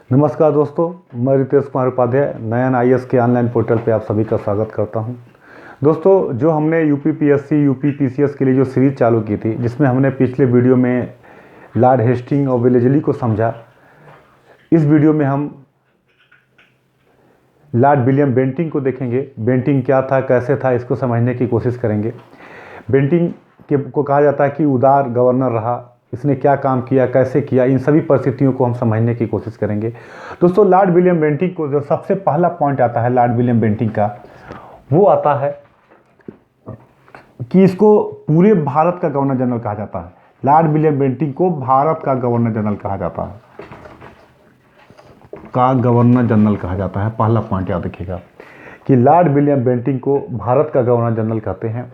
नमस्कार दोस्तों, मैं रितेश कुमार उपाध्याय नयन आईएएस के ऑनलाइन पोर्टल पे आप सभी का स्वागत करता हूं। दोस्तों, जो हमने यूपीपीएससी यूपीपीसीएस के लिए जो सीरीज चालू की थी, जिसमें हमने पिछले वीडियो में लॉर्ड हेस्टिंग्स और वेलेस्ली को समझा, इस वीडियो में हम लॉर्ड विलियम बेंटिंक को देखेंगे। बेंटिंक क्या था, कैसे था, इसको समझने की कोशिश करेंगे। बेंटिंक को कहा जाता है कि उदार गवर्नर रहा। इसने क्या काम किया, कैसे किया, इन सभी परिस्थितियों को हम समझने की कोशिश करेंगे। दोस्तों, लॉर्ड विलियम बेंटिंक को जो सबसे पहला पॉइंट आता है लॉर्ड विलियम बेंटिंक का, वो आता है कि इसको पूरे भारत का गवर्नर जनरल कहा जाता है। लॉर्ड विलियम बेंटिंक को भारत का गवर्नर जनरल कहा जाता है, पहला पॉइंट याद रखिएगा कि लॉर्ड विलियम बेंटिंक को भारत का गवर्नर जनरल कहते हैं।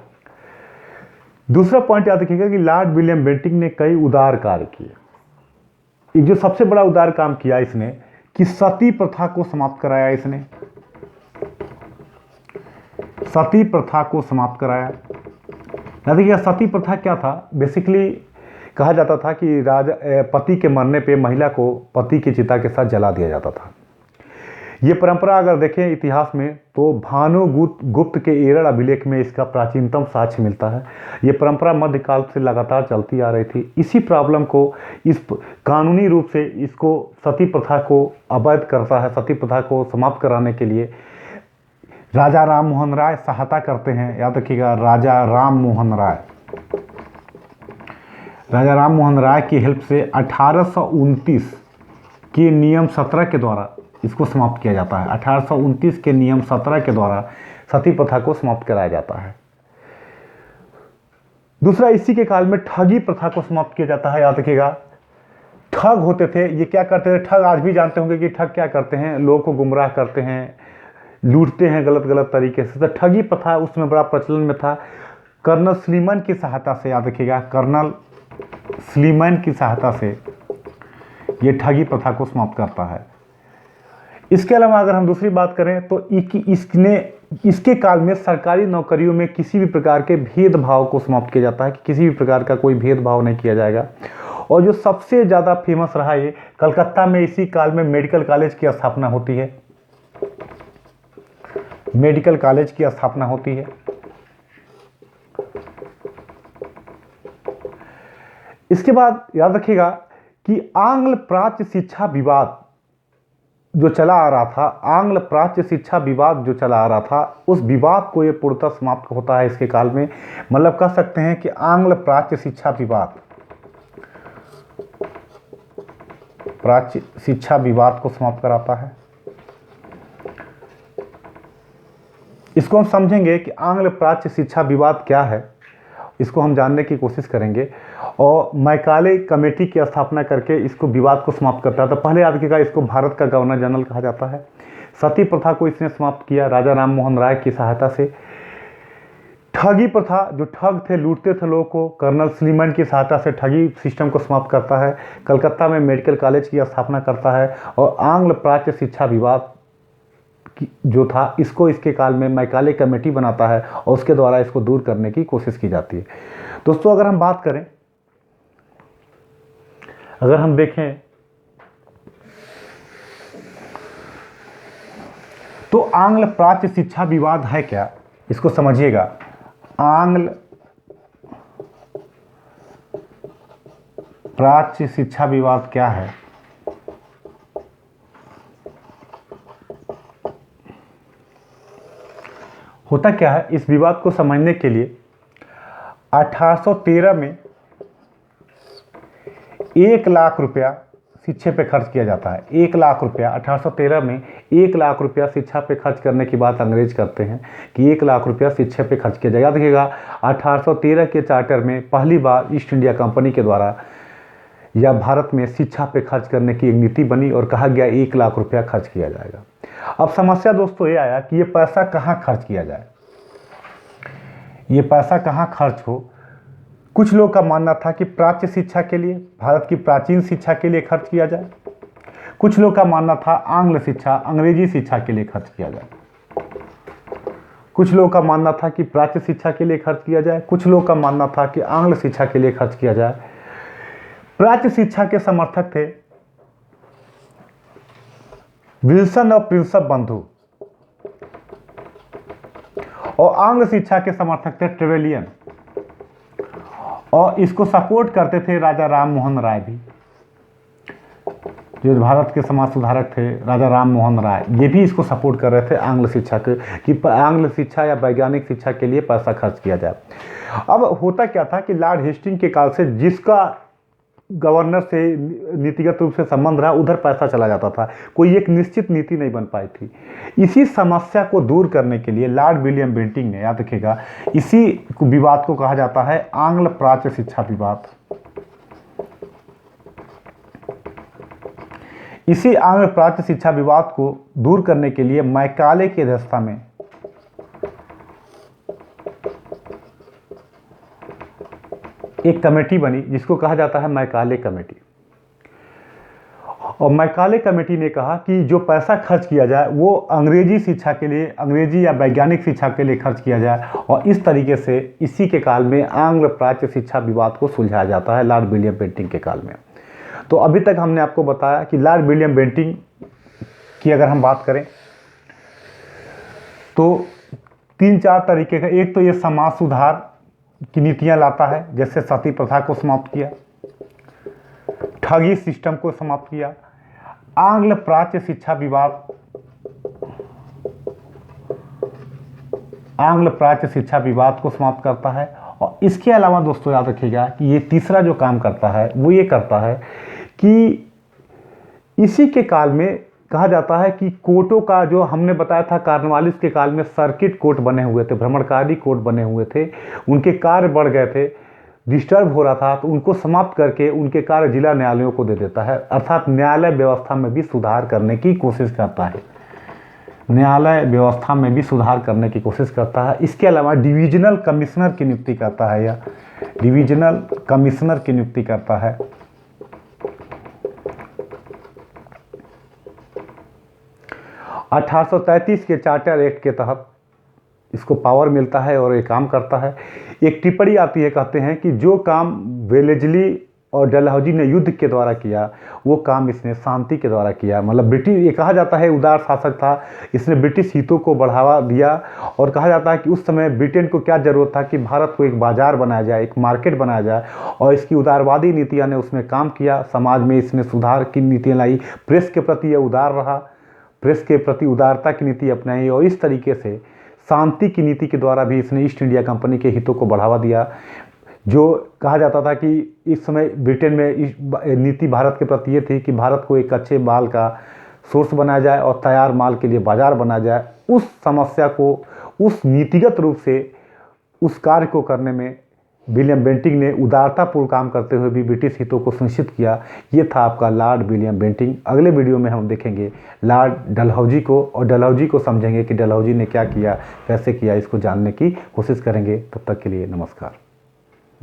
दूसरा पॉइंट याद रखिएगा कि लॉर्ड विलियम बेंटिंक ने कई उदार कार्य किए। एक जो सबसे बड़ा उदार काम किया इसने कि सती प्रथा को समाप्त कराया। इसने सती प्रथा को समाप्त कराया। याद रखिएगा, सती प्रथा क्या था। बेसिकली कहा जाता था कि पति के मरने पे महिला को पति की चिता के साथ जला दिया जाता था। ये परंपरा अगर देखें इतिहास में तो भानुगुप्त के एरड़ अभिलेख में इसका प्राचीनतम साक्ष्य मिलता है। ये परंपरा मध्यकाल से लगातार चलती आ रही थी। इसी प्रॉब्लम को इस कानूनी रूप से इसको सती प्रथा को अवैध करता है। सती प्रथा को समाप्त कराने के लिए राजा राम मोहन राय सहायता करते हैं। याद रखिएगा, राजा राम मोहन राय की हेल्प से 1829 के नियम 17 के द्वारा इसको समाप्त किया जाता है। 1829 के नियम 17 के द्वारा सती प्रथा को समाप्त कराया जाता है। दूसरा, इसी के काल में ठगी प्रथा को समाप्त किया जाता है। याद रखिएगा, ठग होते थे, ये क्या करते थे, ठग आज भी जानते होंगे कि ठग क्या करते हैं, लोगों को गुमराह करते हैं, लूटते हैं गलत तरीके से। तो ठगी प्रथा उसमें बड़ा प्रचलन में था। कर्नल स्लीमैन की सहायता से, याद रखिएगा, कर्नल स्लीमैन की सहायता से ये ठगी प्रथा को समाप्त करता है। इसके अलावा अगर हम दूसरी बात करें तो इसके काल में सरकारी नौकरियों में किसी भी प्रकार के भेदभाव को समाप्त किया जाता है कि किसी भी प्रकार का कोई भेदभाव नहीं किया जाएगा। और जो सबसे ज़्यादा फेमस रहा, ये कलकत्ता में इसी काल में मेडिकल कॉलेज की स्थापना होती है। मेडिकल कॉलेज की स्थापना होती है। इसके बाद याद रखिएगा कि आंग्ल प्राच्य शिक्षा विवाद जो चला आ रहा था, आंग्ल प्राच्य शिक्षा विवाद जो चला आ रहा था, उस विवाद को ये पूर्णतः समाप्त होता है इसके काल में। मतलब कह सकते हैं कि आंग्ल प्राच्य शिक्षा विवाद को समाप्त कराता है। इसको हम समझेंगे कि आंग्ल प्राच्य शिक्षा विवाद क्या है, इसको हम जानने की कोशिश करेंगे। और मैकाले कमेटी की स्थापना करके इसको विवाद को समाप्त करता है। तो पहले याद रखिएगा, इसको भारत का गवर्नर जनरल कहा जाता है। सती प्रथा को इसने समाप्त किया राजा राम मोहन राय की सहायता से। ठगी प्रथा, जो ठग थे, लूटते थे लोगों को, कर्नल स्लीमैन की सहायता से ठगी सिस्टम को समाप्त करता है। कलकत्ता में मेडिकल कॉलेज की स्थापना करता है। और आंग्ल प्राच्य शिक्षा विवाद जो था, इसको इसके काल में मैकाले कमेटी बनाता है और उसके द्वारा इसको दूर करने की कोशिश की जाती है। दोस्तों, अगर हम बात करें, अगर हम देखें तो आंग्ल प्राच्य शिक्षा विवाद है क्या, इसको समझिएगा। आंग्ल प्राच्य शिक्षा विवाद क्या है? होता क्या है, इस विवाद को समझने के लिए 1813 में 1 लाख रुपया शिक्षा पे खर्च किया जाता है। 1 लाख रुपया 1813 में 1 लाख रुपया शिक्षा पे खर्च करने की बात अंग्रेज करते हैं कि 1 लाख रुपया शिक्षा पे खर्च किया जाएगा। याद रखिएगा, 1813 के चार्टर में पहली बार ईस्ट इंडिया कंपनी के द्वारा या भारत में शिक्षा पे खर्च करने की एक नीति बनी और कहा गया 1 लाख रुपया खर्च किया जाएगा। अब समस्या दोस्तों ये आया कि ये पैसा कहाँ खर्च किया जाए, ये पैसा कहाँ खर्च हो। कुछ लोग का मानना था कि प्राच्य शिक्षा के लिए, भारत की प्राचीन शिक्षा के लिए खर्च किया जाए। कुछ लोग का मानना था आंग्ल शिक्षा, अंग्रेजी शिक्षा के लिए खर्च किया जाए। कुछ लोगों का मानना था कि प्राच्य शिक्षा के लिए खर्च किया जाए, कुछ लोगों का मानना था कि आंग्ल शिक्षा के लिए खर्च किया जाए। प्राच्य शिक्षा के समर्थक थे विल्सन और प्रिंसप बंधु, और आंग्ल शिक्षा के समर्थक थे ट्रेवेलियन, और इसको सपोर्ट करते थे राजा राम मोहन राय भी, जो भारत के समाज सुधारक थे राजा राम मोहन राय, ये भी इसको सपोर्ट कर रहे थे आंग्ल शिक्षा के, कि आंग्ल शिक्षा या वैज्ञानिक शिक्षा के लिए पैसा खर्च किया जाए। अब होता क्या था कि लॉर्ड हेस्टिंग के काल से जिसका गवर्नर से नीतिगत रूप से संबंध रहा उधर पैसा चला जाता था, कोई एक निश्चित नीति नहीं बन पाई थी। इसी समस्या को दूर करने के लिए लॉर्ड विलियम बेंटिंक ने, याद रखिएगा, इसी विवाद को कहा जाता है आंग्ल प्राच्य शिक्षा विवाद। इसी आंग्ल प्राच्य शिक्षा विवाद को दूर करने के लिए मैकाले की अध्यक्षता में एक कमेटी बनी जिसको कहा जाता है मैकाले कमेटी। और मैकाले कमेटी ने कहा कि जो पैसा खर्च किया जाए वो अंग्रेजी शिक्षा के लिए, अंग्रेजी या वैज्ञानिक शिक्षा के लिए खर्च किया जाए, और इस तरीके से इसी के काल में आंग्ल प्राच्य शिक्षा विवाद को सुलझाया जाता है लॉर्ड विलियम बेंटिंक के काल में। तो अभी तक हमने आपको बताया कि लॉर्ड विलियम बेंटिंक की अगर हम बात करें तो 3-4 तरीके का, एक तो ये समाज सुधार की नीतियां लाता है, जैसे सती प्रथा को समाप्त किया, ठगी सिस्टम को समाप्त किया, आंग्ल प्राच्य शिक्षा विवाद, आंग्ल प्राच्य शिक्षा विवाद को समाप्त करता है। और इसके अलावा दोस्तों याद रखिएगा कि ये तीसरा जो काम करता है वो ये करता है कि इसी के काल में कहा जाता है कि कोर्टों का, जो हमने बताया था कार्नवालिस के काल में सर्किट कोर्ट बने हुए थे, भ्रमणकारी कोर्ट बने हुए थे, उनके कार्य बढ़ गए थे, डिस्टर्ब हो रहा था, तो उनको समाप्त करके उनके कार्य जिला न्यायालयों को दे देता है, अर्थात न्यायालय व्यवस्था में भी सुधार करने की कोशिश करता है, न्यायालय व्यवस्था में भी सुधार करने की कोशिश करता है। इसके अलावा डिविजनल कमिश्नर की नियुक्ति करता है, या डिविजनल कमिश्नर की नियुक्ति करता है। अठारह 1833 के चार्टर एक्ट के तहत इसको पावर मिलता है और ये काम करता है। एक टिप्पणी आती है, कहते हैं कि जो काम वेलेजली और डलहौजी ने युद्ध के द्वारा किया वो काम इसने शांति के द्वारा किया। मतलब ब्रिटिश, ये कहा जाता है उदार शासक था, इसने ब्रिटिश हितों को बढ़ावा दिया, और कहा जाता है कि उस समय ब्रिटेन को क्या ज़रूरत था कि भारत को एक बाज़ार बनाया जाए, एक मार्केट बनाया जाए, और इसकी उदारवादी नीतियाँ ने उसमें काम किया, समाज में इसने सुधार की नीतियाँ लाई, प्रेस के प्रति ये उदार रहा, प्रेस के प्रति उदारता की नीति अपनाई, और इस तरीके से शांति की नीति के द्वारा भी इसने ईस्ट इंडिया कंपनी के हितों को बढ़ावा दिया। जो कहा जाता था कि इस समय ब्रिटेन में नीति भारत के प्रति ये थी कि भारत को एक अच्छे माल का सोर्स बनाया जाए और तैयार माल के लिए बाजार बनाया जाए। उस समस्या को, उस नीतिगत रूप से उस कार्य को करने में विलियम बेंटिंक ने उदारतापूर्ण काम करते हुए भी ब्रिटिश हितों को सुनिश्चित किया। ये था आपका लॉर्ड विलियम बेंटिंक। अगले वीडियो में हम देखेंगे लॉर्ड डलहौजी को, और डलहौजी को समझेंगे कि डलहौजी ने क्या किया, कैसे किया, इसको जानने की कोशिश करेंगे। तब तक के लिए नमस्कार।